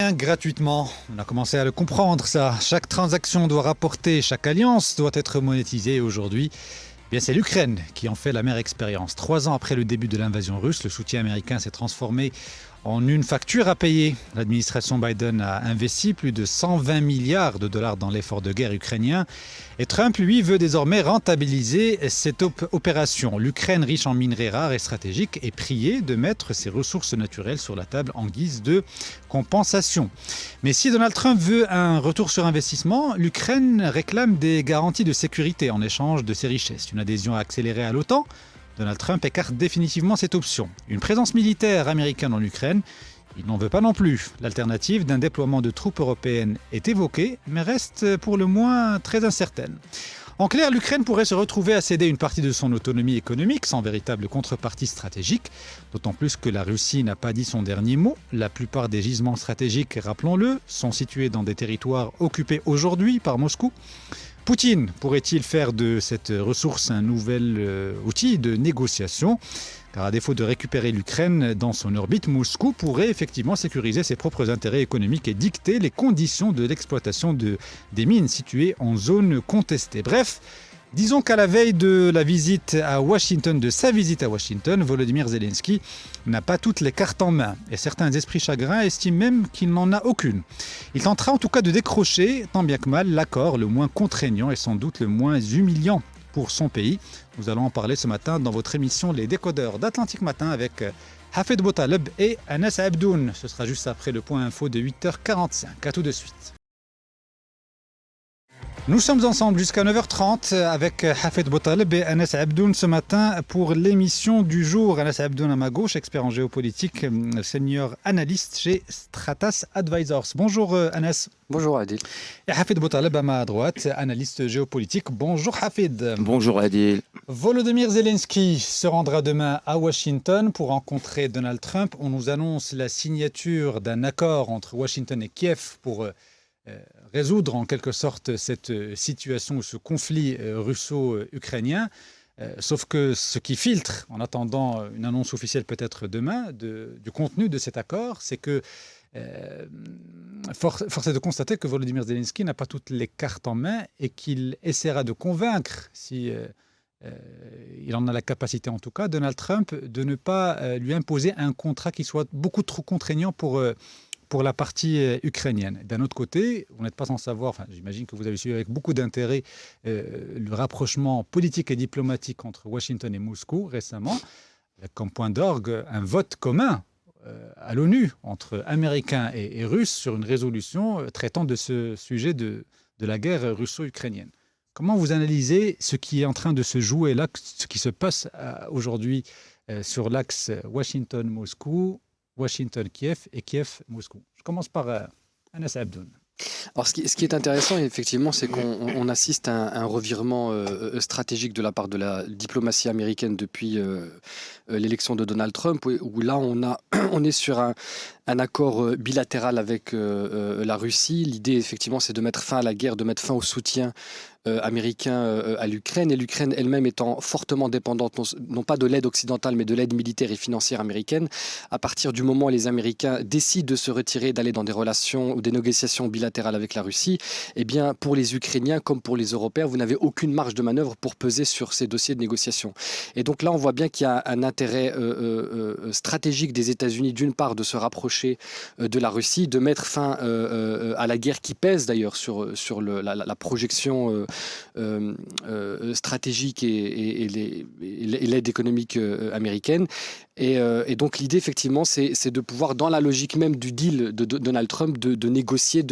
rien gratuitement. On a commencé à le comprendre, ça. Chaque transaction doit rapporter, chaque alliance doit être monétisée. Et aujourd'hui, c'est l'Ukraine qui en fait la meilleure expérience. 3 ans après le début de l'invasion russe, le soutien américain s'est transformé en une facture à payer. L'administration Biden a investi plus de 120 milliards de dollars dans l'effort de guerre ukrainien. Et Trump, lui, veut désormais rentabiliser cette opération. L'Ukraine, riche en minerais rares et stratégiques, est priée de mettre ses ressources naturelles sur la table en guise de compensation. Mais si Donald Trump veut un retour sur investissement, l'Ukraine réclame des garanties de sécurité en échange de ses richesses. Une adhésion accélérée à l'OTAN. Donald Trump écarte définitivement cette option. Une présence militaire américaine en Ukraine, il n'en veut pas non plus. L'alternative d'un déploiement de troupes européennes est évoquée, mais reste pour le moins très incertaine. En clair, l'Ukraine pourrait se retrouver à céder une partie de son autonomie économique sans véritable contrepartie stratégique, d'autant plus que la Russie n'a pas dit son dernier mot. La plupart des gisements stratégiques, rappelons-le, sont situés dans des territoires occupés aujourd'hui par Moscou. Poutine pourrait-il faire de cette ressource un nouvel outil de négociation ? Car à défaut de récupérer l'Ukraine dans son orbite, Moscou pourrait effectivement sécuriser ses propres intérêts économiques et dicter les conditions de l'exploitation des mines situées en zone contestée. Bref, disons qu'à la veille de sa visite à Washington, Volodymyr Zelensky n'a pas toutes les cartes en main. Et certains esprits chagrins estiment même qu'il n'en a aucune. Il tentera en tout cas de décrocher, tant bien que mal, l'accord le moins contraignant et sans doute le moins humiliant pour son pays. Nous allons en parler ce matin dans votre émission Les Décodeurs d'Atlantique Matin avec Hafed Boutaleb et Anas Abdoun. Ce sera juste après le point info de 8h45. À tout de suite. Nous sommes ensemble jusqu'à 9h30 avec Hafed Boutaleb et Anas Abdoun ce matin pour l'émission du jour. Anas Abdoun à ma gauche, expert en géopolitique, senior analyste chez Stratas Advisors. Bonjour Anas. Bonjour Adil. Et Hafed Boutaleb à ma droite, analyste géopolitique. Bonjour Hafed. Bonjour Adil. Volodymyr Zelensky se rendra demain à Washington pour rencontrer Donald Trump. On nous annonce la signature d'un accord entre Washington et Kiev pour résoudre en quelque sorte cette situation ou ce conflit russo-ukrainien. Sauf que ce qui filtre, en attendant une annonce officielle peut-être demain, du contenu de cet accord, c'est que force est de constater que Volodymyr Zelensky n'a pas toutes les cartes en main et qu'il essaiera de convaincre, si il en a la capacité en tout cas, Donald Trump, de ne pas lui imposer un contrat qui soit beaucoup trop contraignant pour la partie ukrainienne. D'un autre côté, vous n'êtes pas sans savoir, j'imagine que vous avez suivi avec beaucoup d'intérêt le rapprochement politique et diplomatique entre Washington et Moscou récemment, avec comme point d'orgue un vote commun à l'ONU entre Américains et Russes sur une résolution traitant de ce sujet de la guerre russo-ukrainienne. Comment vous analysez ce qui est en train de se jouer là, ce qui se passe aujourd'hui sur l'axe Washington-Moscou, Washington-Kiev et Kiev-Moscou? Je commence par Anas Abdoun. Alors, ce qui est intéressant, effectivement, c'est qu'on assiste à un revirement stratégique de la part de la diplomatie américaine depuis l'élection de Donald Trump, où là, on est sur un accord bilatéral avec la Russie. L'idée, effectivement, c'est de mettre fin à la guerre, de mettre fin au soutien américain à l'Ukraine, et l'Ukraine elle-même étant fortement dépendante, non pas de l'aide occidentale, mais de l'aide militaire et financière américaine. À partir du moment où les Américains décident de se retirer, d'aller dans des relations ou des négociations bilatérales avec la Russie, eh bien, pour les Ukrainiens comme pour les Européens, vous n'avez aucune marge de manœuvre pour peser sur ces dossiers de négociation. Et donc là, on voit bien qu'il y a un intérêt stratégique des États-Unis, d'une part, de se rapprocher de la Russie, de mettre fin à la guerre qui pèse d'ailleurs sur la projection stratégique et l'aide économique américaine. Et donc l'idée, effectivement, c'est de pouvoir, dans la logique même du deal de Donald Trump, de négocier,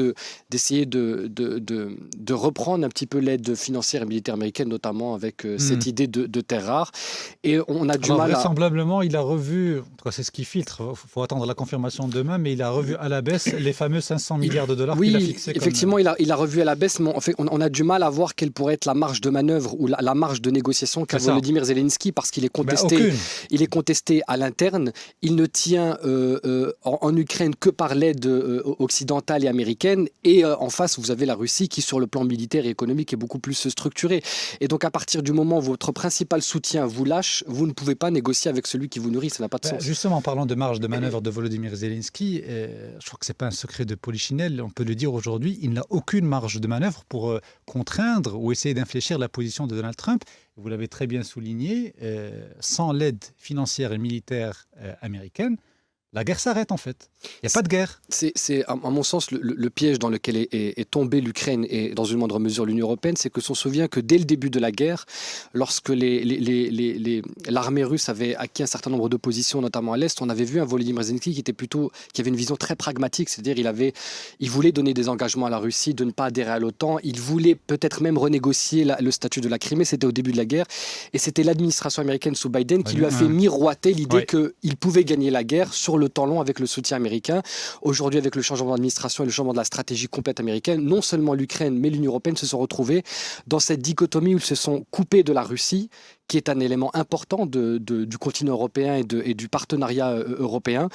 d'essayer de reprendre un petit peu l'aide financière et militaire américaine, notamment avec cette idée de terres rares. Et on a du mal vraisemblablement, il a revu, en tout cas c'est ce qui filtre, il faut attendre la confirmation demain, mais il a revu à la baisse les fameux 500 milliards de dollars qu'il a fixés. Oui, effectivement, il a revu à la baisse, mais on a du mal à voir quelle pourrait être la marge de manœuvre ou la marge de négociation qu'a Volodymyr Zelensky, parce qu'il est contesté, il est contesté à à l'interne, il ne tient en Ukraine que par l'aide occidentale et américaine. Et en face, vous avez la Russie qui, sur le plan militaire et économique, est beaucoup plus structurée. Et donc, à partir du moment où votre principal soutien vous lâche, vous ne pouvez pas négocier avec celui qui vous nourrit. Ça n'a pas de sens. Justement, en parlant de marge de manœuvre de Volodymyr Zelensky, je crois que ce n'est pas un secret de Polichinelle, on peut le dire aujourd'hui, il n'a aucune marge de manœuvre pour contraindre ou essayer d'infléchir la position de Donald Trump. Vous l'avez très bien souligné, sans l'aide financière et militaire américaine, la guerre s'arrête en fait. Il n'y a pas de guerre. C'est à mon sens, le piège dans lequel est tombée l'Ukraine et dans une moindre mesure l'Union européenne, c'est que on se souvient que dès le début de la guerre, lorsque l'armée russe avait acquis un certain nombre de positions, notamment à l'Est, on avait vu un Volodymyr Zelensky qui avait une vision très pragmatique, c'est-à-dire il voulait donner des engagements à la Russie de ne pas adhérer à l'OTAN, il voulait peut-être même renégocier le statut de la Crimée, c'était au début de la guerre, et c'était l'administration américaine sous Biden qui lui a fait miroiter l'idée qu'il pouvait gagner la guerre sur le temps long avec le soutien américain. Aujourd'hui, avec le changement d'administration et le changement de la stratégie complète américaine, non seulement l'Ukraine, mais l'Union européenne se sont retrouvés dans cette dichotomie où ils se sont coupés de la Russie, qui est un élément important du continent européen et du partenariat européen,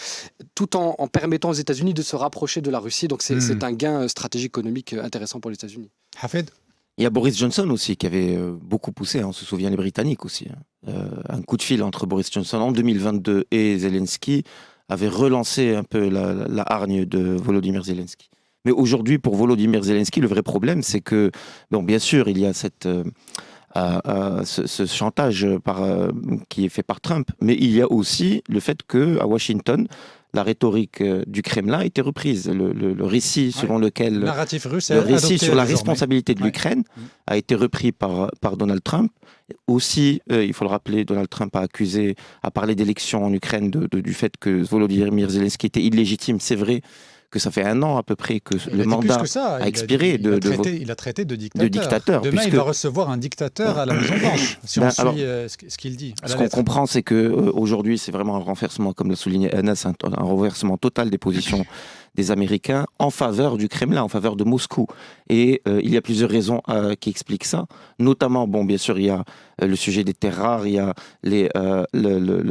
tout en permettant aux États-Unis de se rapprocher de la Russie. Donc c'est un gain stratégique économique intéressant pour les États-Unis. Hafed. Il y a Boris Johnson aussi qui avait beaucoup poussé, on se souvient les Britanniques aussi. Un coup de fil entre Boris Johnson en 2022 et Zelensky avait relancé un peu la hargne de Volodymyr Zelensky. Mais aujourd'hui, pour Volodymyr Zelensky, le vrai problème, c'est que, bon, bien sûr, il y a ce chantage qui est fait par Trump, mais il y a aussi le fait qu'à Washington, la rhétorique du Kremlin a été reprise. Le récit selon lequel... Le narratif russe le récit sur la désormais. Responsabilité de l'Ukraine a été repris par Donald Trump. Aussi, il faut le rappeler, Donald Trump a parlé d'élections en Ukraine, du fait que Volodymyr Zelensky était illégitime. C'est vrai que ça fait 1 an à peu près que le mandat a expiré. Il a traité de dictateur. Demain, il va recevoir un dictateur à la Maison-Blanche, si on suit ce qu'il dit. Ce qu'on comprend, c'est qu'aujourd'hui, c'est vraiment un renversement, comme l'a souligné Anas, un renversement total des positions des Américains en faveur du Kremlin, en faveur de Moscou. Et il y a plusieurs raisons qui expliquent ça. Notamment, bon, bien sûr, il y a le sujet des terres rares, il y a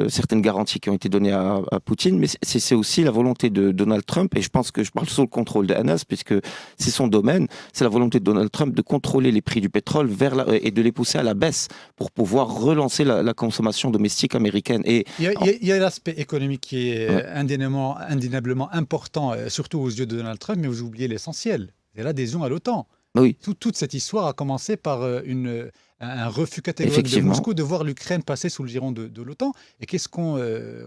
certaines garanties qui ont été données à Poutine, mais c'est aussi la volonté de Donald Trump, et je pense que je parle sous le contrôle d'Anas, puisque c'est son domaine, c'est la volonté de Donald Trump de contrôler les prix du pétrole et de les pousser à la baisse pour pouvoir relancer la consommation domestique américaine. Et il y a l'aspect économique qui est indéniablement important, surtout aux yeux de Donald Trump, mais vous oubliez l'essentiel, c'est l'adhésion à l'OTAN. Oui. Toute cette histoire a commencé par un refus catégorique de Moscou de voir l'Ukraine passer sous le giron de l'OTAN. Et qu'est-ce qu'on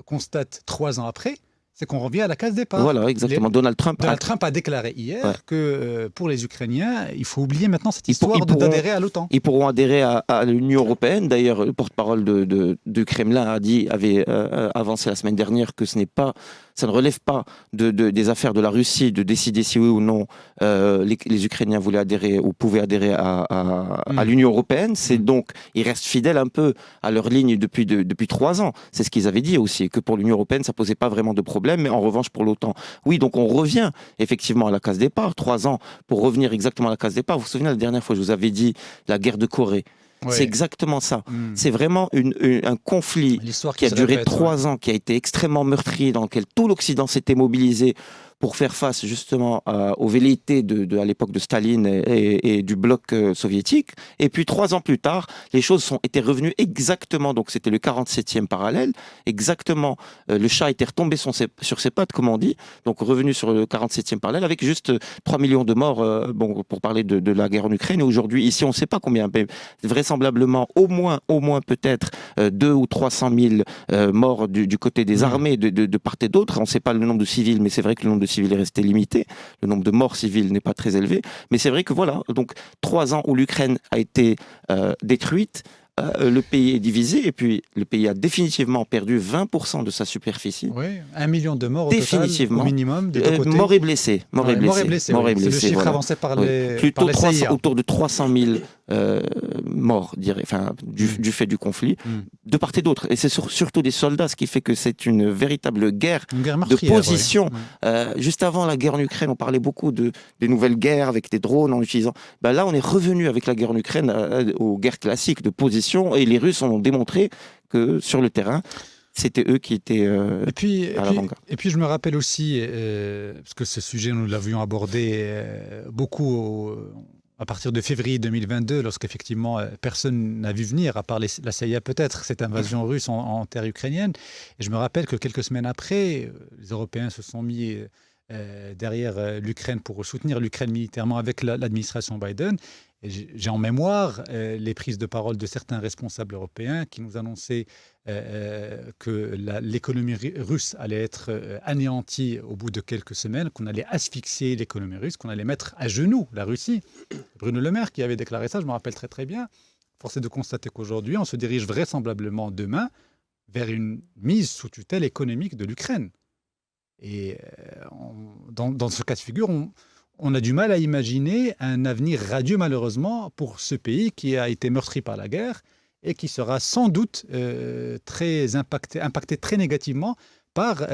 constate 3 ans après ? C'est qu'on revient à la case départ. Voilà, exactement. Donald Trump a déclaré hier que pour les Ukrainiens, il faut oublier maintenant cette histoire d'adhérer à l'OTAN. Ils pourront adhérer à l'Union européenne. D'ailleurs, le porte-parole du Kremlin avait avancé la semaine dernière que ça ne relève pas des affaires de la Russie de décider si oui ou non les Ukrainiens voulaient adhérer ou pouvaient adhérer à l'Union européenne. C'est donc, ils restent fidèles un peu à leur ligne depuis 3 ans. C'est ce qu'ils avaient dit aussi, que pour l'Union européenne, ça posait pas vraiment de problème, mais en revanche pour l'OTAN. Oui, donc on revient effectivement à la case départ, 3 ans pour revenir exactement à la case départ. Vous vous souvenez, la dernière fois, je vous avais dit la guerre de Corée. Oui. C'est exactement ça. C'est vraiment un conflit qui a duré 3 ans, qui a été extrêmement meurtrier, dans lequel tout l'Occident s'était mobilisé pour faire face justement aux velléités à l'époque de Staline et du bloc soviétique. Et puis 3 ans plus tard, les choses étaient revenues exactement, donc c'était le 47e parallèle, exactement, le chat était retombé sur ses pattes, comme on dit, donc revenu sur le 47e parallèle, avec juste 3 millions de morts, pour parler de la guerre en Ukraine. Et aujourd'hui, ici, on ne sait pas combien, mais vraisemblablement, au moins peut-être 200 ou 300 000 morts du côté des armées de part et d'autre. On ne sait pas le nombre de civils, mais c'est vrai que le nombre de civils est resté limité. Le nombre de morts civils n'est pas très élevé. Mais c'est vrai que voilà, donc 3 ans où l'Ukraine a été détruite, le pays est divisé et puis le pays a définitivement perdu 20% de sa superficie. Oui, 1 million de morts au total, au minimum, des deux côtés. Morts et blessés. Morts et blessés. C'est le chiffre avancé par les plutôt par les CIA. Autour de 300 000 morts, du fait du conflit, de part et d'autre. Et c'est surtout des soldats, ce qui fait que c'est une véritable guerre de position. Juste avant la guerre en Ukraine, on parlait beaucoup des nouvelles guerres avec des drones en utilisant... là, on est revenu avec la guerre en Ukraine aux guerres classiques de position. Et les Russes ont démontré que sur le terrain, c'était eux qui étaient à l'avant-garde. Et puis je me rappelle aussi, parce que ce sujet nous l'avions abordé beaucoup à partir de février 2022, lorsqu'effectivement personne n'a vu venir, à part la CIA peut-être, cette invasion russe en terre ukrainienne. Et je me rappelle que quelques semaines après, les Européens se sont mis derrière l'Ukraine pour soutenir l'Ukraine militairement avec l'administration Biden. Et j'ai en mémoire les prises de parole de certains responsables européens qui nous annonçaient que l'économie russe allait être anéantie au bout de quelques semaines, qu'on allait asphyxier l'économie russe, qu'on allait mettre à genoux la Russie. Bruno Le Maire qui avait déclaré ça, je me rappelle très très bien. Force est de constater qu'aujourd'hui, on se dirige vraisemblablement demain vers une mise sous tutelle économique de l'Ukraine. Et dans ce cas de figure, on a du mal à imaginer un avenir radieux, malheureusement, pour ce pays qui a été meurtri par la guerre et qui sera sans doute très impacté très négativement par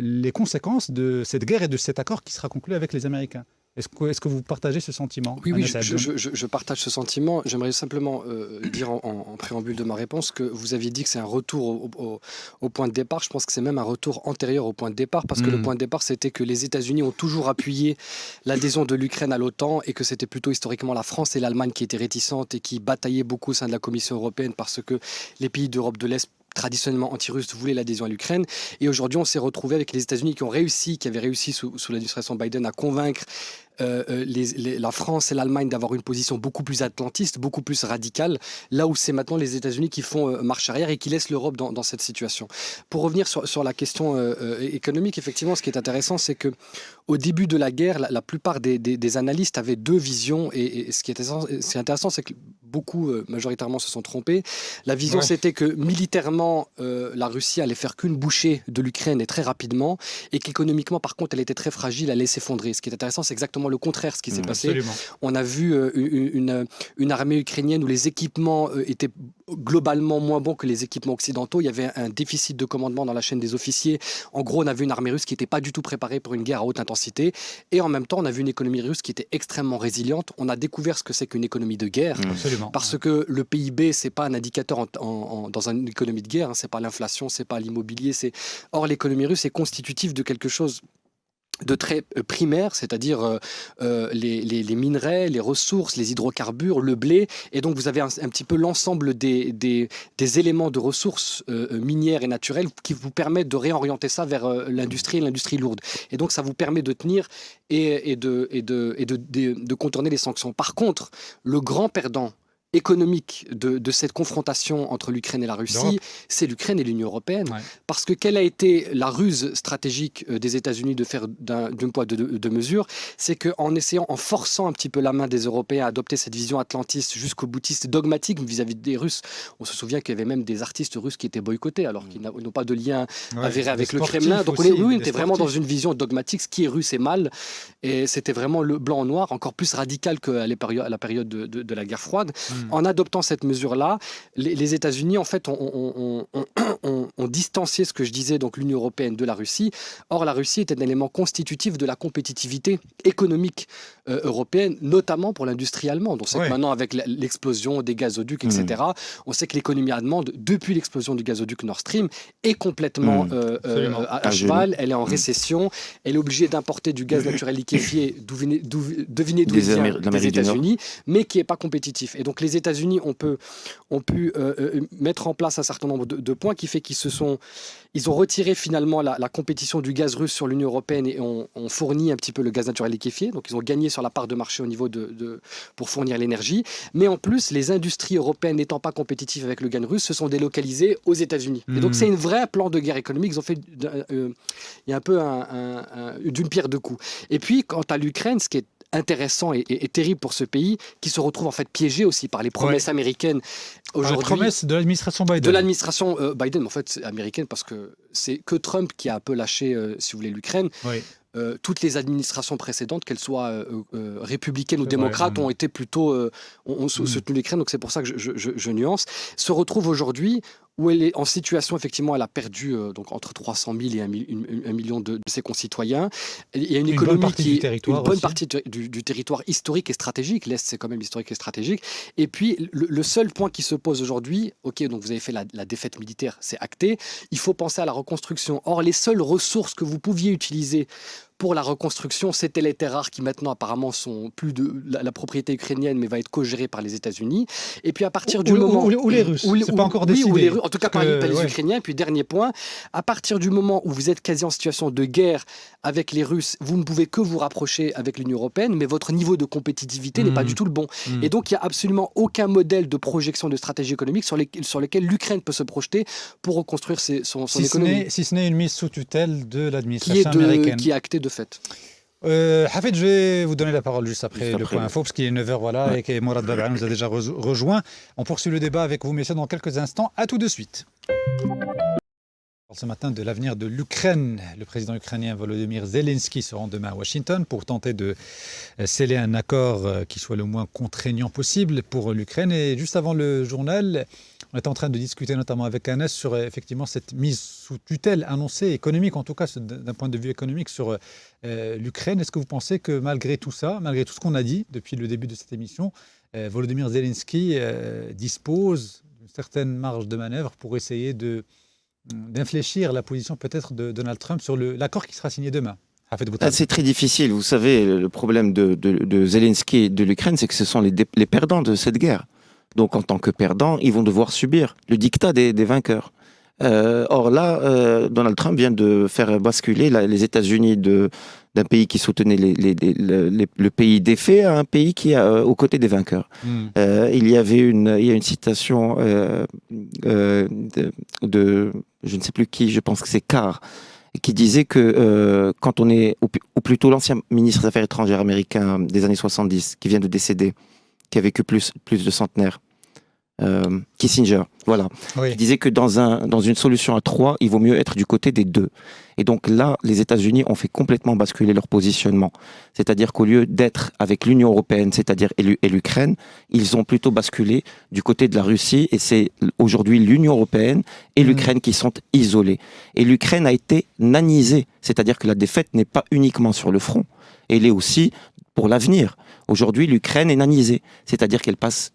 les conséquences de cette guerre et de cet accord qui sera conclu avec les Américains. Est-ce que vous partagez ce sentiment? Oui, je partage ce sentiment. J'aimerais simplement dire en préambule de ma réponse que vous aviez dit que c'est un retour au point de départ. Je pense que c'est même un retour antérieur au point de départ, parce que le point de départ, c'était que les États-Unis ont toujours appuyé l'adhésion de l'Ukraine à l'OTAN et que c'était plutôt historiquement la France et l'Allemagne qui étaient réticentes et qui bataillaient beaucoup au sein de la Commission européenne parce que les pays d'Europe de l'Est traditionnellement anti-russe voulaient l'adhésion à l'Ukraine. Et aujourd'hui, on s'est retrouvé avec les États-Unis qui avaient réussi sous l'administration Biden à convaincre la France et l'Allemagne d'avoir une position beaucoup plus atlantiste, beaucoup plus radicale, là où c'est maintenant les États-Unis qui font marche arrière et qui laissent l'Europe dans cette situation. Pour revenir sur la question économique, effectivement, ce qui est intéressant, c'est que au début de la guerre, la plupart des analystes avaient deux visions, et ce qui est intéressant, c'est que beaucoup, majoritairement, se sont trompés. La vision, c'était que militairement, la Russie allait faire qu'une bouchée de l'Ukraine et très rapidement, et qu'économiquement, par contre, elle était très fragile, elle allait s'effondrer. Ce qui est intéressant, c'est exactement le contraire ce qui s'est passé. Absolument. On a vu une armée ukrainienne où les équipements étaient globalement moins bons que les équipements occidentaux. Il y avait un déficit de commandement dans la chaîne des officiers. En gros, on a vu une armée russe qui n'était pas du tout préparée pour une guerre à haute intensité. Et en même temps, on a vu une économie russe qui était extrêmement résiliente. On a découvert ce que c'est qu'une économie de guerre. Absolument. Parce que le PIB, c'est pas un indicateur dans une économie de guerre. C'est pas l'inflation, c'est pas l'immobilier. Or, l'économie russe est constitutive de quelque chose de très primaire, c'est-à-dire les minerais, les ressources, les hydrocarbures, le blé. Et donc, vous avez un petit peu l'ensemble des éléments de ressources minières et naturelles qui vous permettent de réorienter ça vers l'industrie et l'industrie lourde. Et donc, ça vous permet de tenir et de contourner les sanctions. Par contre, le grand perdant économique de cette confrontation entre l'Ukraine et la Russie, c'est l'Ukraine et l'Union européenne. Ouais. Parce que quelle a été la ruse stratégique des États-Unis de faire d'un poids deux mesures, c'est en forçant un petit peu la main des Européens à adopter cette vision atlantiste jusqu'au boutiste dogmatique vis-à-vis des Russes. On se souvient qu'il y avait même des artistes russes qui étaient boycottés alors qu'ils n'ont pas de lien avéré avec le Kremlin. Donc on était vraiment dans une vision dogmatique, ce qui est russe est mal. Et c'était vraiment le blanc en noir, encore plus radical qu'à la période de la guerre froide. En adoptant cette mesure-là, les États-Unis, en fait, ont distancié ce que je disais, donc l'Union européenne de la Russie. Or, la Russie est un élément constitutif de la compétitivité économique européenne, notamment pour l'industrie allemande. On sait que maintenant, avec l'explosion des gazoducs, etc., on sait que l'économie allemande, depuis l'explosion du gazoduc Nord Stream, est complètement à cheval. Elle est en récession. Elle est obligée d'importer du gaz naturel liquéfié, devinez d'où il vient, des États-Unis, mais qui n'est pas compétitif. Et donc, les États-Unis ont pu mettre en place un certain nombre de points qui fait ils ont retiré finalement la compétition du gaz russe sur l'Union européenne et ont fourni un petit peu le gaz naturel liquéfié. Donc ils ont gagné sur la part de marché au niveau pour fournir l'énergie. Mais en plus, les industries européennes n'étant pas compétitives avec le gaz russe se sont délocalisées aux États-Unis. Et donc c'est un vrai plan de guerre économique. Ils ont fait il y a un peu d'une pierre deux coups. Et puis quant à l'Ukraine, ce qui est intéressant et terrible pour ce pays qui se retrouve en fait piégé aussi par les promesses américaines aujourd'hui. Les promesses de l'administration Biden. De l'administration Biden, en fait, c'est américaine parce que c'est que Trump qui a un peu lâché, si vous voulez, l'Ukraine. toutes les administrations précédentes, qu'elles soient républicaines ou C'est vrai, démocrates, ont été plutôt ont soutenu l'Ukraine. Donc c'est pour ça que je nuance. Se retrouve aujourd'hui où elle est en situation, effectivement, elle a perdu donc entre 300 000 et 1 million de ses concitoyens. Il y a une économie bonne partie qui du est territoire une bonne aussi. partie du territoire historique et stratégique. L'Est, c'est quand même historique et stratégique. Et puis, le seul point qui se pose aujourd'hui, ok, donc vous avez fait la défaite militaire, c'est acté. Il faut penser à la reconstruction. Or, les seules ressources que vous pouviez utiliser pour la reconstruction, c'était les terres rares qui maintenant apparemment sont plus de la propriété ukrainienne, mais va être co-gérée par les États-Unis. Et puis à partir du moment ou les Russes, c'est pas encore décidé. Oui, ou les Russes, en tout cas Parce par les ouais. Ukrainiens. Et puis dernier point, à partir du moment où vous êtes quasi en situation de guerre avec les Russes, vous ne pouvez que vous rapprocher avec l'Union européenne, mais votre niveau de compétitivité n'est pas du tout le bon. Et donc il n'y a absolument aucun modèle de projection de stratégie économique sur lequel l'Ukraine peut se projeter pour reconstruire son économie. Si ce n'est une mise sous tutelle de l'administration américaine. Qui est actée de fait. Hafid, je vais vous donner la parole juste après le point info, parce qu'il est 9h, voilà, et que Mourad Babaa nous a déjà rejoint. On poursuit le débat avec vous, messieurs, dans quelques instants. À tout de suite. Ce matin, de l'avenir de l'Ukraine, le président ukrainien Volodymyr Zelensky se rend demain à Washington pour tenter de sceller un accord qui soit le moins contraignant possible pour l'Ukraine. Et juste avant le journal, on est en train de discuter notamment avec Anas sur effectivement cette mise sous tutelle annoncée, économique en tout cas d'un point de vue économique sur l'Ukraine. Est-ce que vous pensez que malgré tout ça, malgré tout ce qu'on a dit depuis le début de cette émission, Volodymyr Zelensky dispose d'une certaine marge de manœuvre pour essayer d'infléchir la position peut-être de Donald Trump sur l'accord qui sera signé demain? C'est très difficile. Vous savez, le problème de Zelensky et de l'Ukraine, c'est que ce sont les perdants de cette guerre. Donc en tant que perdants, ils vont devoir subir le diktat des vainqueurs. Or là, Donald Trump vient de faire basculer les États-Unis d'un pays qui soutenait le pays défait à un pays qui est aux côtés des vainqueurs. Il y a une citation de je ne sais plus qui, je pense que c'est Carr, qui disait que quand on est, ou plutôt l'ancien ministre des Affaires étrangères américain des années 70, qui vient de décéder, qui a vécu plus de centenaires, Kissinger, voilà. Oui. Il disait que dans une solution à trois, il vaut mieux être du côté des deux. Et donc là, les États-Unis ont fait complètement basculer leur positionnement. C'est-à-dire qu'au lieu d'être avec l'Union européenne, c'est-à-dire et l'Ukraine, ils ont plutôt basculé du côté de la Russie. Et c'est aujourd'hui l'Union européenne et l'Ukraine qui sont isolés. Et l'Ukraine a été nanisée. C'est-à-dire que la défaite n'est pas uniquement sur le front. Elle est aussi pour l'avenir. Aujourd'hui, l'Ukraine est nanisée. C'est-à-dire qu'elle passe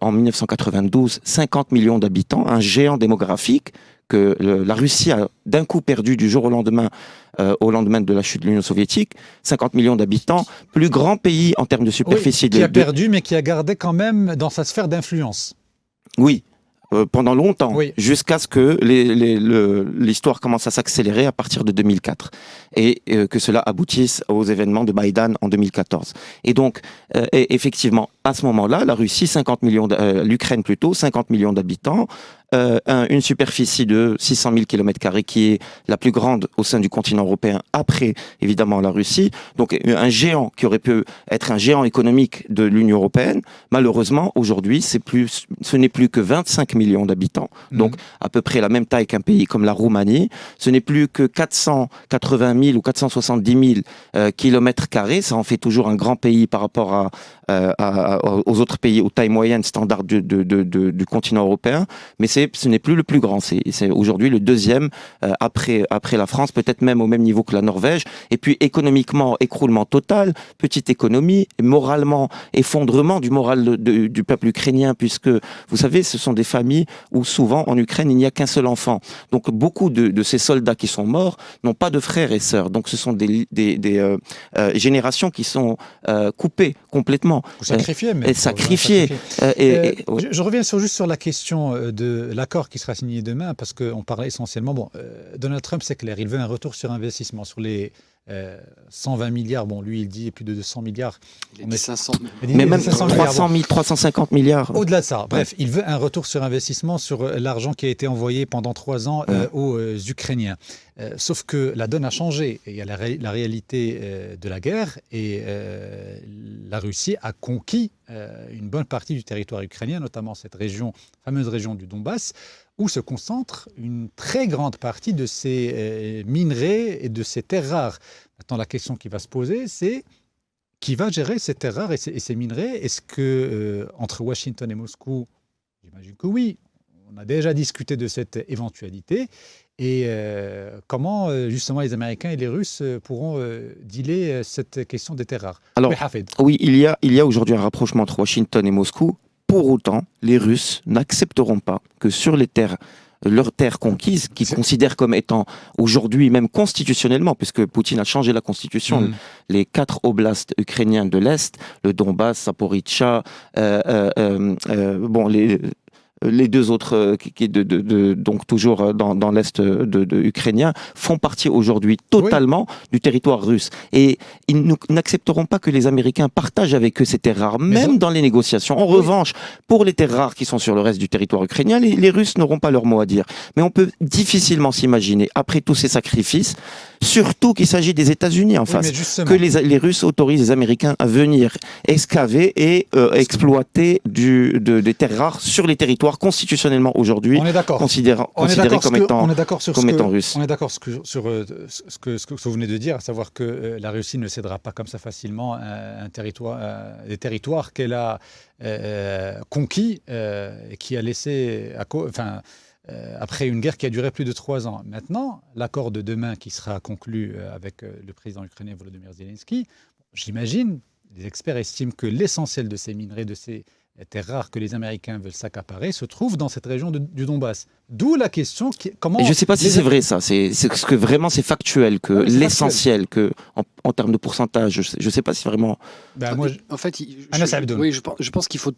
en 1992, 50 millions d'habitants, un géant démographique que la Russie a d'un coup perdu du jour au lendemain de la chute de l'Union soviétique. 50 millions d'habitants, plus grand pays en termes de superficie. Oui, qui a perdu, mais qui a gardé quand même dans sa sphère d'influence. Oui. Pendant longtemps, oui. Jusqu'à ce que l'histoire commence à s'accélérer à partir de 2004 et que cela aboutisse aux événements de Maïdan en 2014. Et donc, effectivement, à ce moment-là, la Russie, l'Ukraine plutôt, 50 millions d'habitants, une superficie de 600 000 km² qui est la plus grande au sein du continent européen après, évidemment, la Russie. Donc, un géant qui aurait pu être un géant économique de l'Union européenne. Malheureusement, aujourd'hui, ce n'est plus que 25 millions d'habitants. Donc, à peu près la même taille qu'un pays comme la Roumanie. Ce n'est plus que 480 000 ou 470 000 km². Ça en fait toujours un grand pays par rapport aux autres pays, aux tailles moyennes standards du continent européen. Mais ce n'est plus le plus grand. C'est aujourd'hui le deuxième après la France, peut-être même au même niveau que la Norvège. Et puis économiquement, écroulement total, petite économie, moralement, effondrement du moral du peuple ukrainien, puisque, vous savez, ce sont des familles où souvent en Ukraine, il n'y a qu'un seul enfant. Donc beaucoup de ces soldats qui sont morts n'ont pas de frères et sœurs. Donc ce sont des générations qui sont coupées complètement. Sacrifiées. Je reviens juste sur la question de l'accord qui sera signé demain, parce qu'on parlait essentiellement... Donald Trump, c'est clair, il veut un retour sur investissement. Sur les 120 milliards, lui, il dit plus de 200 milliards. Il dit 500. Mais même 350 milliards. Au-delà de ça, bref, il veut un retour sur investissement sur l'argent qui a été envoyé pendant 3 ans aux Ukrainiens. Sauf que la donne a changé. Il y a la réalité de la guerre et la Russie a conquis une bonne partie du territoire ukrainien, notamment cette fameuse région du Donbass. où se concentre une très grande partie de ces minerais et de ces terres rares. Maintenant, la question qui va se poser, c'est qui va gérer ces terres rares et ces minerais? Est-ce que entre Washington et Moscou, j'imagine que oui, on a déjà discuté de cette éventualité. Et comment justement les Américains et les Russes pourront dealer cette question des terres rares? Alors, Oui, Hafid. oui, il y a aujourd'hui un rapprochement entre Washington et Moscou. Pour autant, les Russes n'accepteront pas que sur leurs terres conquises, qu'ils considèrent comme étant aujourd'hui, même constitutionnellement, puisque Poutine a changé la constitution, les 4 oblasts ukrainiens de l'Est, le Donbass, Zaporizhzhia, bon, les 2 autres, donc toujours dans l'Est ukrainien, font partie aujourd'hui totalement du territoire russe. Et ils n'accepteront pas que les Américains partagent avec eux ces terres rares, même dans les négociations. En revanche, pour les terres rares qui sont sur le reste du territoire ukrainien, les Russes n'auront pas leur mot à dire. Mais on peut difficilement s'imaginer, après tous ces sacrifices, surtout qu'il s'agit des États-Unis en face, que les Russes autorisent les Américains à venir excaver et exploiter des terres rares sur les territoires constitutionnellement aujourd'hui considérés comme étant russes. On est d'accord sur ce que vous venez de dire, à savoir que la Russie ne cédera pas comme ça facilement des territoires qu'elle a conquis et qui a laissé après une guerre qui a duré plus de 3 ans. Maintenant, l'accord de demain qui sera conclu avec le président ukrainien Volodymyr Zelensky, j'imagine, les experts estiment que l'essentiel de ces minerais, de ces terres rares que les Américains veulent s'accaparer, se trouve dans cette région du Donbass. D'où la question, comment... Et je ne sais pas si c'est vrai ça, c'est ce que vraiment c'est factuel, que l'essentiel, que en termes de pourcentage, je ne sais pas si vraiment... En fait, je pense qu'il faut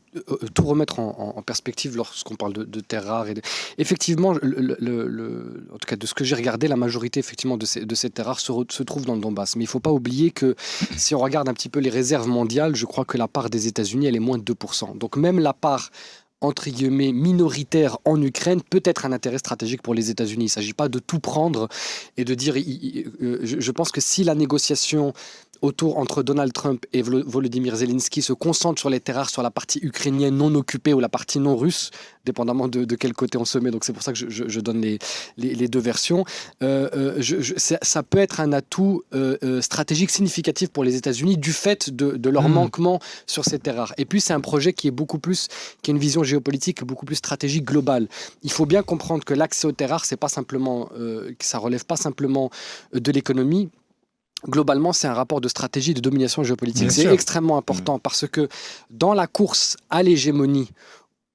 tout remettre en perspective lorsqu'on parle de terres rares. Effectivement, en tout cas de ce que j'ai regardé, la majorité effectivement de ces terres rares se trouve dans le Donbass. Mais il ne faut pas oublier que si on regarde un petit peu les réserves mondiales, je crois que la part des États-Unis, elle est moins de 2%. Donc même la part entre guillemets minoritaire en Ukraine peut être un intérêt stratégique pour les États-Unis. Il ne s'agit pas de tout prendre et de dire... je pense que si la négociation entre Donald Trump et Volodymyr Zelensky se concentre sur les terres rares, sur la partie ukrainienne non occupée ou la partie non russe, dépendamment de quel côté on se met. Donc c'est pour ça que je donne les 2 versions. Ça peut être un atout stratégique significatif pour les États-Unis du fait de leur manquement sur ces terres rares. Et puis c'est un projet qui a une vision géopolitique beaucoup plus stratégique globale. Il faut bien comprendre que l'accès aux terres rares, c'est pas simplement, ça relève pas simplement de l'économie. Globalement, c'est un rapport de stratégie de domination géopolitique. C'est extrêmement important parce que dans la course à l'hégémonie,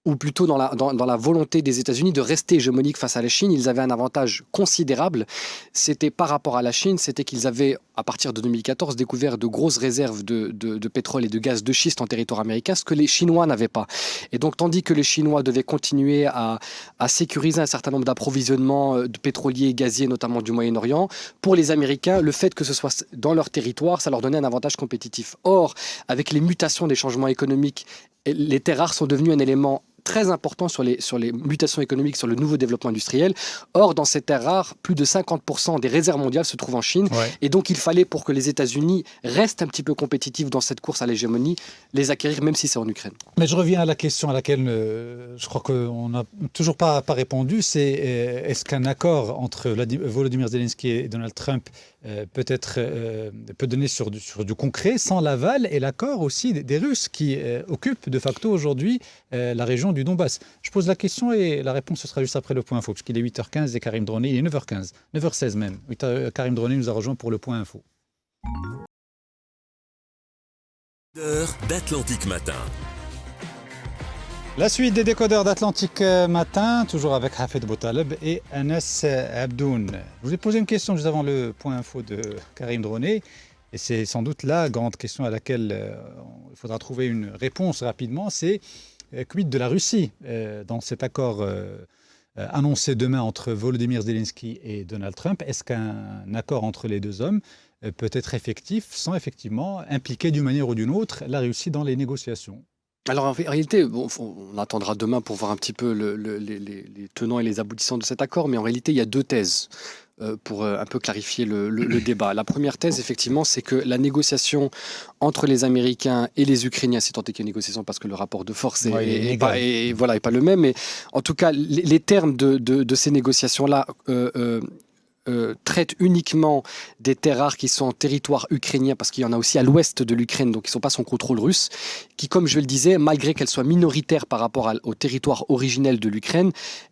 ou plutôt dans la volonté des États-Unis de rester hégémoniques face à la Chine, ils avaient un avantage considérable. C'était par rapport à la Chine, c'était qu'ils avaient, à partir de 2014, découvert de grosses réserves de pétrole et de gaz de schiste en territoire américain, ce que les Chinois n'avaient pas. Et donc, tandis que les Chinois devaient continuer à sécuriser un certain nombre d'approvisionnements de pétroliers et gaziers, notamment du Moyen-Orient, pour les Américains, le fait que ce soit dans leur territoire, ça leur donnait un avantage compétitif. Or, avec les mutations des changements économiques, les terres rares sont devenues un élément très important sur les mutations économiques, sur le nouveau développement industriel. Or, dans ces terres rares, plus de 50% des réserves mondiales se trouvent en Chine. Ouais. Et donc, il fallait, pour que les États-Unis restent un petit peu compétitifs dans cette course à l'hégémonie, les acquérir, même si c'est en Ukraine. Mais je reviens à la question à laquelle je crois qu'on n'a toujours pas répondu. C'est est-ce qu'un accord entre Volodymyr Zelensky et Donald Trump peut donner sur du concret sans l'aval et l'accord aussi des Russes qui occupent de facto aujourd'hui la région du Donbass. Je pose la question et la réponse ce sera juste après le point info, puisqu'il est 8h15 et Karim Droney, il est 9h15, 9h16 même. Karim Droney nous a rejoint pour le point info. D'Atlantique Matin. La suite des décodeurs d'Atlantique Matin, toujours avec Hafid Boutaleb et Anas Abdoun. Je vous ai posé une question juste avant le point info de Karim Droney. Et c'est sans doute la grande question à laquelle il faudra trouver une réponse rapidement. C'est quid de la Russie dans cet accord annoncé demain entre Volodymyr Zelensky et Donald Trump? Est-ce qu'un accord entre les 2 hommes peut être effectif sans effectivement impliquer d'une manière ou d'une autre la Russie dans les négociations? Alors en réalité, on attendra demain pour voir un petit peu les tenants et les aboutissants de cet accord, mais en réalité, il y a 2 thèses pour un peu clarifier le débat. La première thèse, effectivement, c'est que la négociation entre les Américains et les Ukrainiens, si tant est qu'il y a une négociation parce que le rapport de force est pas le même, mais en tout cas, les termes de ces négociations-là traitent uniquement des terres rares qui sont en territoire ukrainien, parce qu'il y en a aussi à l'ouest de l'Ukraine, donc qui ne sont pas sous contrôle russe, qui, comme je le disais, malgré qu'elles soient minoritaires par rapport au territoire originel de l'Ukraine,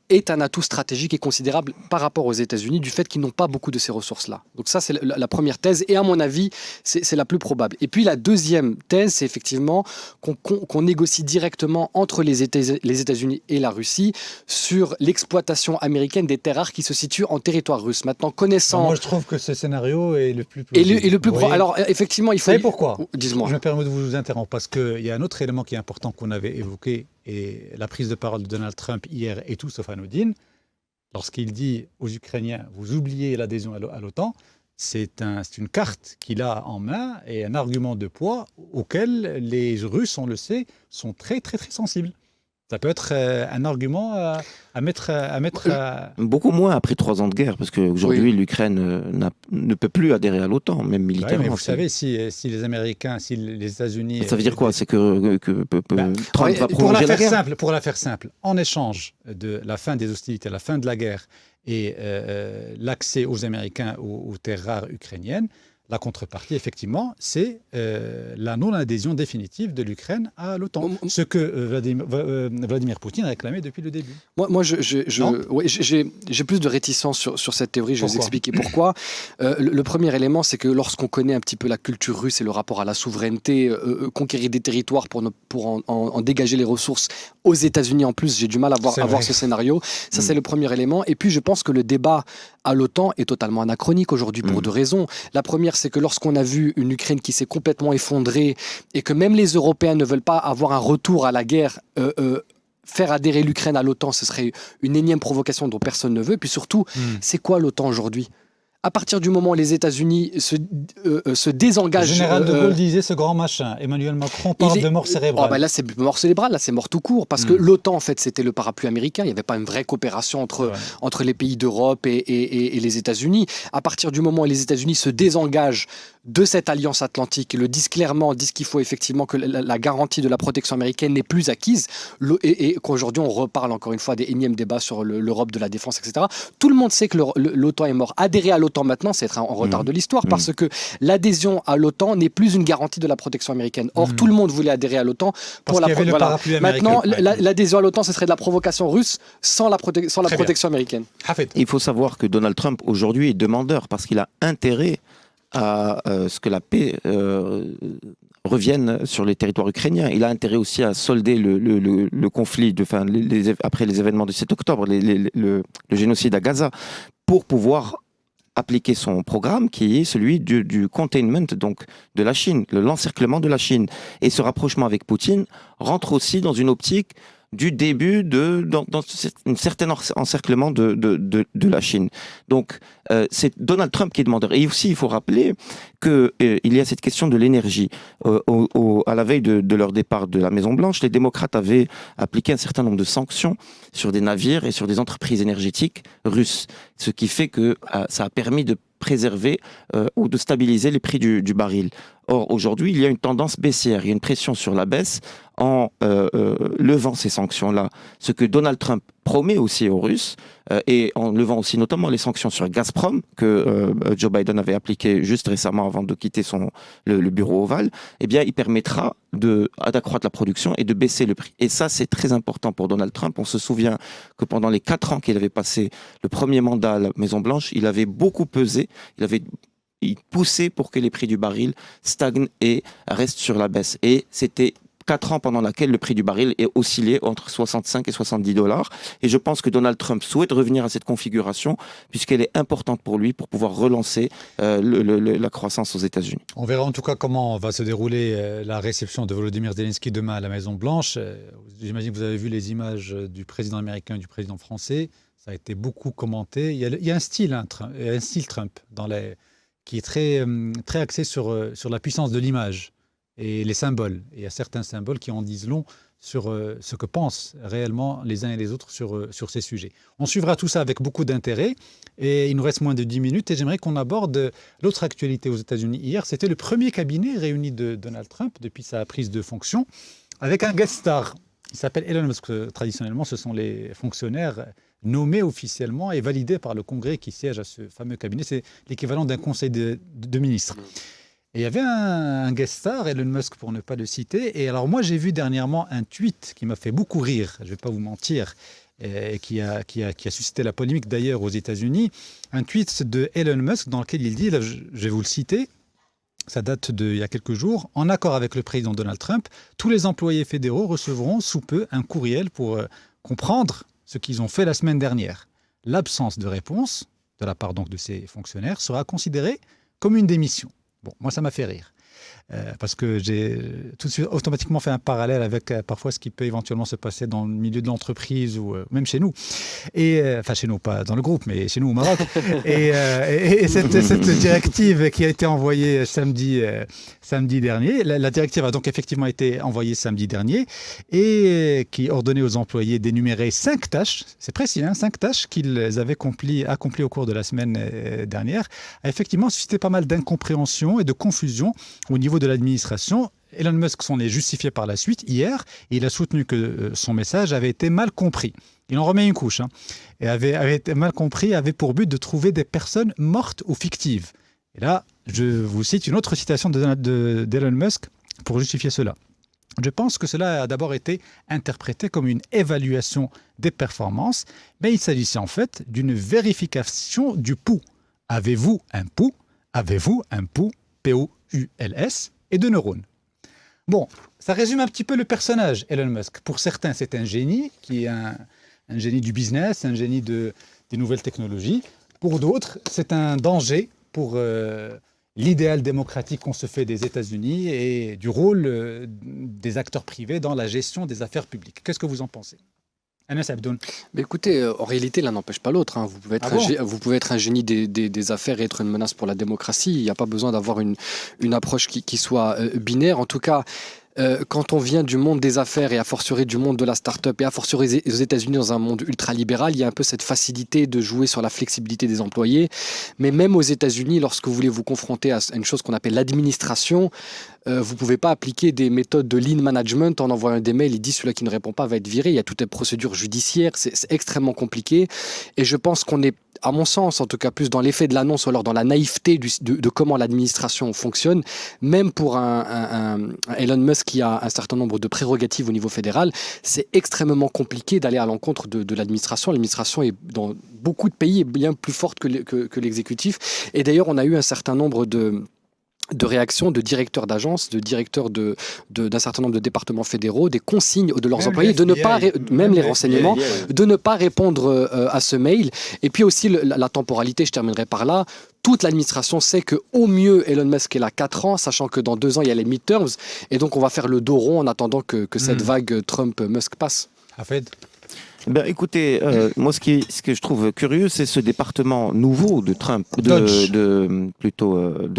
est un atout stratégique et considérable par rapport aux États-Unis du fait qu'ils n'ont pas beaucoup de ces ressources-là. Donc ça, c'est la première thèse et à mon avis, c'est la plus probable. Et puis la deuxième thèse, c'est effectivement qu'on négocie directement entre les États-Unis et la Russie sur l'exploitation américaine des terres rares qui se situent en territoire russe. Maintenant, connaissant... Moi, je trouve que ce scénario est le plus plausible. Et le plus Alors, effectivement, il faut... Vous savez pourquoi ? Dis-moi. Je me permets de vous interrompre parce qu'il y a un autre élément qui est important qu'on avait évoqué et la prise de parole de Donald Trump hier est tout sauf anodine. Lorsqu'il dit aux Ukrainiens, vous oubliez l'adhésion à l'OTAN, c'est une carte qu'il a en main et un argument de poids auquel les Russes, on le sait, sont très très très sensibles. Ça peut être un argument à mettre. Beaucoup moins après 3 ans de guerre, parce qu'aujourd'hui, l'Ukraine ne peut plus adhérer à l'OTAN, même militairement. Mais vous savez, si les Américains, si les États-Unis. Ça veut dire quoi ? C'est que Trump va prolonger la guerre ? Pour la faire simple, en échange de la fin des hostilités, la fin de la guerre et l'accès aux Américains aux terres rares ukrainiennes, la contrepartie, effectivement, c'est la non-adhésion définitive de l'Ukraine à l'OTAN. Ce que Vladimir Poutine a réclamé depuis le début. Moi, j'ai plus de réticence sur cette théorie. Je vais vous expliquer pourquoi. Le premier élément, c'est que lorsqu'on connaît un petit peu la culture russe et le rapport à la souveraineté, conquérir des territoires pour en dégager les ressources aux États-Unis en plus, j'ai du mal à voir ce scénario. Ça, c'est le premier élément. Et puis, je pense que le débat à l'OTAN est totalement anachronique aujourd'hui pour 2 raisons. La première, c'est que lorsqu'on a vu une Ukraine qui s'est complètement effondrée et que même les Européens ne veulent pas avoir un retour à la guerre, faire adhérer l'Ukraine à l'OTAN, ce serait une énième provocation dont personne ne veut. Et puis surtout, c'est quoi l'OTAN aujourd'hui ? À partir du moment où les États-Unis se désengagent... Le général de Gaulle disait ce grand machin. Emmanuel Macron parle de mort cérébrale. Là, c'est mort cérébrale, là, c'est mort tout court. Parce que l'OTAN, en fait, c'était le parapluie américain. Il n'y avait pas une vraie coopération entre les pays d'Europe et les États-Unis. À partir du moment où les États-Unis se désengagent de cette alliance atlantique et le disent clairement, disent qu'il faut effectivement que la garantie de la protection américaine n'est plus acquise et qu'aujourd'hui, on reparle encore une fois des énièmes débats sur l'Europe de la défense, etc. Tout le monde sait que l'OTAN est mort. Adhérer à l'OTAN maintenant, c'est être en retard de l'histoire parce que l'adhésion à l'OTAN n'est plus une garantie de la protection américaine. Or, tout le monde voulait adhérer à l'OTAN pour la protection. Maintenant, l'adhésion à l'OTAN, ce serait de la provocation russe sans la protection américaine. Il faut savoir que Donald Trump, aujourd'hui, est demandeur parce qu'il a intérêt à ce que la paix revienne sur les territoires ukrainiens. Il a intérêt aussi à solder le conflit après les événements du 7 octobre, le génocide à Gaza, pour pouvoir appliquer son programme qui est celui du containment, donc de la Chine, l'encerclement de la Chine. Et ce rapprochement avec Poutine rentre aussi dans une optique du début dans un certain encerclement de la Chine. Donc, c'est Donald Trump qui est demandeur. Et aussi, il faut rappeler qu'il y a cette question de l'énergie. À la veille de leur départ de la Maison-Blanche, les démocrates avaient appliqué un certain nombre de sanctions sur des navires et sur des entreprises énergétiques russes. Ce qui fait que ça a permis de préserver ou de stabiliser les prix du baril. Or, aujourd'hui, il y a une tendance baissière, il y a une pression sur la baisse en levant ces sanctions-là. Ce que Donald Trump promet aussi aux Russes, et en levant aussi notamment les sanctions sur Gazprom, que Joe Biden avait appliqué juste récemment avant de quitter le bureau ovale, eh bien, il permettra d'accroître la production et de baisser le prix. Et ça, c'est très important pour Donald Trump. On se souvient que pendant les 4 ans qu'il avait passé le premier mandat à la Maison-Blanche, il avait beaucoup pesé, il poussait pour que les prix du baril stagnent et restent sur la baisse. Et c'était 4 ans pendant lesquels le prix du baril est oscillé entre 65 et 70 $. Et je pense que Donald Trump souhaite revenir à cette configuration puisqu'elle est importante pour lui pour pouvoir relancer la croissance aux États-Unis. On verra en tout cas comment va se dérouler la réception de Volodymyr Zelensky demain à la Maison-Blanche. J'imagine que vous avez vu les images du président américain et du président français. Ça a été beaucoup commenté. Il y a un style Trump qui est très axé sur la puissance de l'image. et les symboles. Et il y a certains symboles qui en disent long sur ce que pensent réellement les uns et les autres sur ces sujets. On suivra tout ça avec beaucoup d'intérêt et il nous reste moins de 10 minutes et j'aimerais qu'on aborde l'autre actualité aux États-Unis. Hier, c'était le premier cabinet réuni de Donald Trump depuis sa prise de fonction avec un guest star. Il s'appelle Elon Musk. Traditionnellement, ce sont les fonctionnaires nommés officiellement et validés par le Congrès qui siège à ce fameux cabinet. C'est l'équivalent d'un conseil de ministres. Et il y avait un guest star, Elon Musk pour ne pas le citer. Et alors moi, j'ai vu dernièrement un tweet qui m'a fait beaucoup rire, je ne vais pas vous mentir, et qui a suscité la polémique d'ailleurs aux États-Unis. Un tweet de Elon Musk dans lequel il dit, là, je vais vous le citer, ça date d'il y a quelques jours, en accord avec le président Donald Trump, tous les employés fédéraux recevront sous peu un courriel pour comprendre ce qu'ils ont fait la semaine dernière. L'absence de réponse de la part donc de ces fonctionnaires sera considérée comme une démission. Bon, moi, ça m'a fait rire. Parce que j'ai tout de suite automatiquement fait un parallèle avec parfois ce qui peut éventuellement se passer dans le milieu de l'entreprise ou même chez nous. Enfin, chez nous, pas dans le groupe, mais chez nous au Maroc. Et cette directive qui a été envoyée samedi dernier, la directive a donc effectivement été envoyée samedi dernier et qui ordonnait aux employés d'énumérer 5 tâches, c'est précis, 5 tâches qu'ils avaient accomplies au cours de la semaine dernière, a effectivement suscité pas mal d'incompréhension et de confusion au niveau de l'administration. Elon Musk s'en est justifié par la suite hier et il a soutenu que son message avait été mal compris. Il en remet une couche. Et avait été mal compris, avait pour but de trouver des personnes mortes ou fictives. Et là, je vous cite une autre citation d'Elon Musk pour justifier cela. Je pense que cela a d'abord été interprété comme une évaluation des performances, mais il s'agissait en fait d'une vérification du pouls. Avez-vous un pouls ? Avez-vous un pouls ? P-O-U-L-S et de neurones. Bon, ça résume un petit peu le personnage, Elon Musk. Pour certains, c'est un génie, qui est un génie du business, un génie des nouvelles technologies. Pour d'autres, c'est un danger pour l'idéal démocratique qu'on se fait des États-Unis et du rôle des acteurs privés dans la gestion des affaires publiques. Qu'est-ce que vous en pensez ? Anas Abdoun. Mais écoutez, en réalité, l'un n'empêche pas l'autre. Vous pouvez être un génie des affaires et être une menace pour la démocratie. Il n'y a pas besoin d'avoir une approche qui soit binaire. En tout cas, quand on vient du monde des affaires et a fortiori du monde de la start-up et a fortiori aux États-Unis dans un monde ultra-libéral, il y a un peu cette facilité de jouer sur la flexibilité des employés. Mais même aux États-Unis, lorsque vous voulez vous confronter à une chose qu'on appelle l'administration, vous ne pouvez pas appliquer des méthodes de lean management en envoyant des mails. Il dit celui qui ne répond pas va être viré. Il y a toute une procédure judiciaire. C'est extrêmement compliqué. Et je pense qu'on est, à mon sens, en tout cas plus dans l'effet de l'annonce ou alors dans la naïveté de comment l'administration fonctionne. Même pour un Elon Musk qui a un certain nombre de prérogatives au niveau fédéral, c'est extrêmement compliqué d'aller à l'encontre de l'administration. L'administration est dans beaucoup de pays est bien plus forte que l'exécutif. Et d'ailleurs, on a eu un certain nombre de réactions de directeurs d'agences, de directeurs d'un certain nombre de départements fédéraux, des consignes de leurs employés, de ne pas, même les renseignements, de ne pas répondre à ce mail. Et puis aussi la temporalité, je terminerai par là. Toute l'administration sait qu'au mieux, Elon Musk est là 4 ans, sachant que dans 2 ans, il y a les midterms. Et donc, on va faire le dos rond en attendant que cette vague Trump-Musk passe. Hafed. Écoutez, moi ce que je trouve curieux, c'est ce département nouveau de Trump, de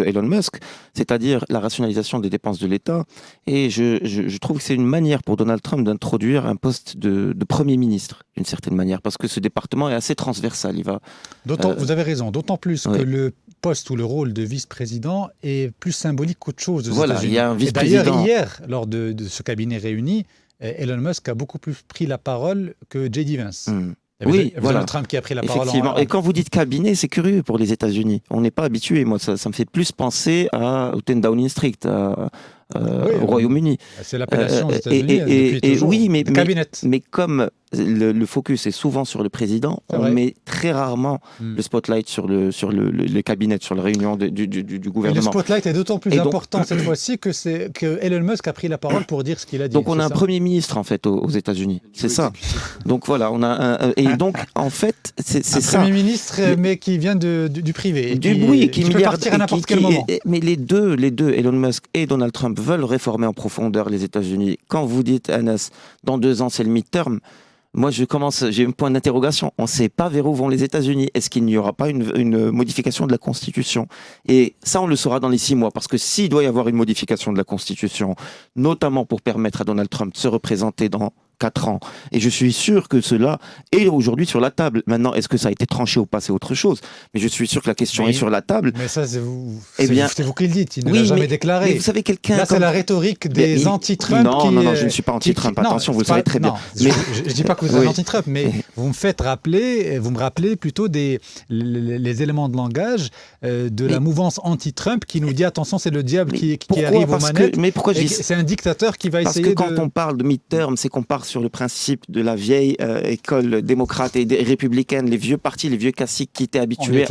Elon Musk, c'est-à-dire la rationalisation des dépenses de l'État. Et je trouve que c'est une manière pour Donald Trump d'introduire un poste de Premier ministre, d'une certaine manière, parce que ce département est assez transversal. Vous avez raison, d'autant plus que le poste ou le rôle de vice-président est plus symbolique qu'autre chose. Voilà, il y a un vice-président. Et d'ailleurs, hier, lors de ce cabinet réuni, Elon Musk a beaucoup plus pris la parole que J.D. Vance. Oui, voilà. Trump qui a pris la parole. Effectivement. Et quand vous dites cabinet, c'est curieux pour les États-Unis. On n'est pas habitué. Moi, ça me fait plus penser au 10 Downing Street, au Royaume-Uni. C'est l'appellation aux États-Unis depuis toujours. Oui, mais comme le focus est souvent sur le président, on met très rarement le spotlight sur le cabinet, sur la réunion du gouvernement. Et le spotlight est d'autant plus important cette fois-ci que Elon Musk a pris la parole pour dire ce qu'il a dit. Donc on a un Premier ministre en fait aux États-Unis, c'est ça. Donc voilà, on a et donc en fait c'est ça. Un Premier ministre mais qui vient du privé, qui peut partir à n'importe quel moment. Mais les deux, Elon Musk et Donald Trump veulent réformer en profondeur les États-Unis. Quand vous dites Anas, dans 2 ans c'est le midterm. Moi, j'ai un point d'interrogation. On ne sait pas vers où vont les États-Unis. Est-ce qu'il n'y aura pas une modification de la Constitution? Et ça, on le saura dans les 6 mois. Parce que s'il doit y avoir une modification de la Constitution, notamment pour permettre à Donald Trump de se représenter dans 4 ans, et je suis sûr que cela est aujourd'hui sur la table. Maintenant, est-ce que ça a été tranché ou pas, c'est autre chose. Mais je suis sûr que la question est sur la table. Mais ça, c'est vous, Eh bien, c'est vous qui le dites. Il ne oui, l'a jamais mais déclaré. vous savez, quelqu'un Là, c'est la rhétorique des anti-Trump. Non, je ne suis pas anti-Trump. Attention, vous le savez très bien. Mais je ne dis pas que vous êtes Oui. anti-Trump, mais vous me rappelez plutôt les éléments de langage de la mouvance anti-Trump qui nous dit attention, c'est le diable qui arrive aux manettes. Mais pourquoi je dis C'est un dictateur qui va essayer Parce que quand on parle de midterm, c'est qu'on part sur le principe de la vieille école démocrate et républicaine, les vieux partis, les vieux classiques qui étaient habitués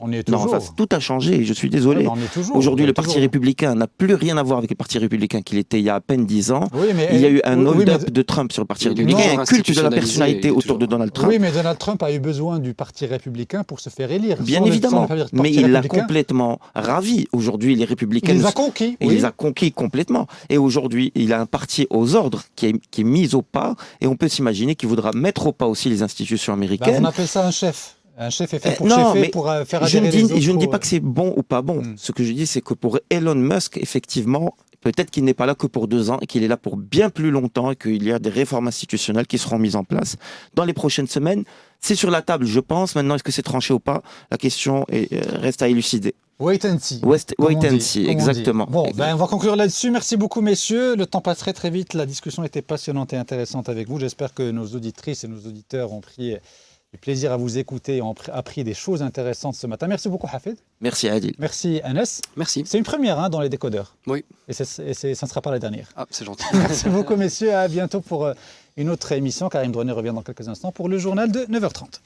On y est Non, toujours. enfin, tout a changé, je suis désolé. On est toujours. Aujourd'hui, On est le Parti toujours. républicain n'a plus rien à voir avec le Parti républicain qu'il était il y a à peine 10 ans. Oui, mais, Il y a eu un oui, hold-up mais- de Trump sur le Parti Il y a une républicain, mort un culte de la institutionnalisée personnalité et autour de toujours. Donald Trump. Oui, mais Donald Trump a eu besoin du Parti républicain pour se faire élire. Bien Sans évidemment, le Parti mais il l'a républicain, complètement ravi. Aujourd'hui, les républicains... il les a conquis. Et il oui. les a conquis complètement. Et aujourd'hui, il a un parti aux ordres qui est mis au pas. Et on peut s'imaginer qu'il voudra mettre au pas aussi les institutions Bah, américaines. on appelle ça un chef. Un chef est fait pour non, chefer, mais pour faire je adhérer ne les autres. dis pas que c'est bon ou pas bon. Mm. Ce que je dis, c'est que pour Elon Musk, effectivement, peut-être qu'il n'est pas là que pour 2 ans et qu'il est là pour bien plus longtemps et qu'il y a des réformes institutionnelles qui seront mises en place dans les prochaines semaines. C'est sur la table, je pense. Maintenant, est-ce que c'est tranché ou pas? La question reste à élucider. Wait and see. Wait Comme on and dit, see, comme on dit. exactement. Bon, ben, on va conclure là-dessus. Merci beaucoup, messieurs. Le temps passe très très vite. La discussion était passionnante et intéressante avec vous. J'espère que nos auditrices et nos auditeurs ont pris du plaisir à vous écouter et ont appris des choses intéressantes ce matin. Merci beaucoup, Hafid. Merci Adil. Merci, Anas. Merci. C'est une première dans les décodeurs. Oui. Et ça ne sera pas la dernière. Ah, c'est gentil. Merci beaucoup, messieurs. À bientôt pour une autre émission. Karim Droné revient dans quelques instants pour le journal de 9h30.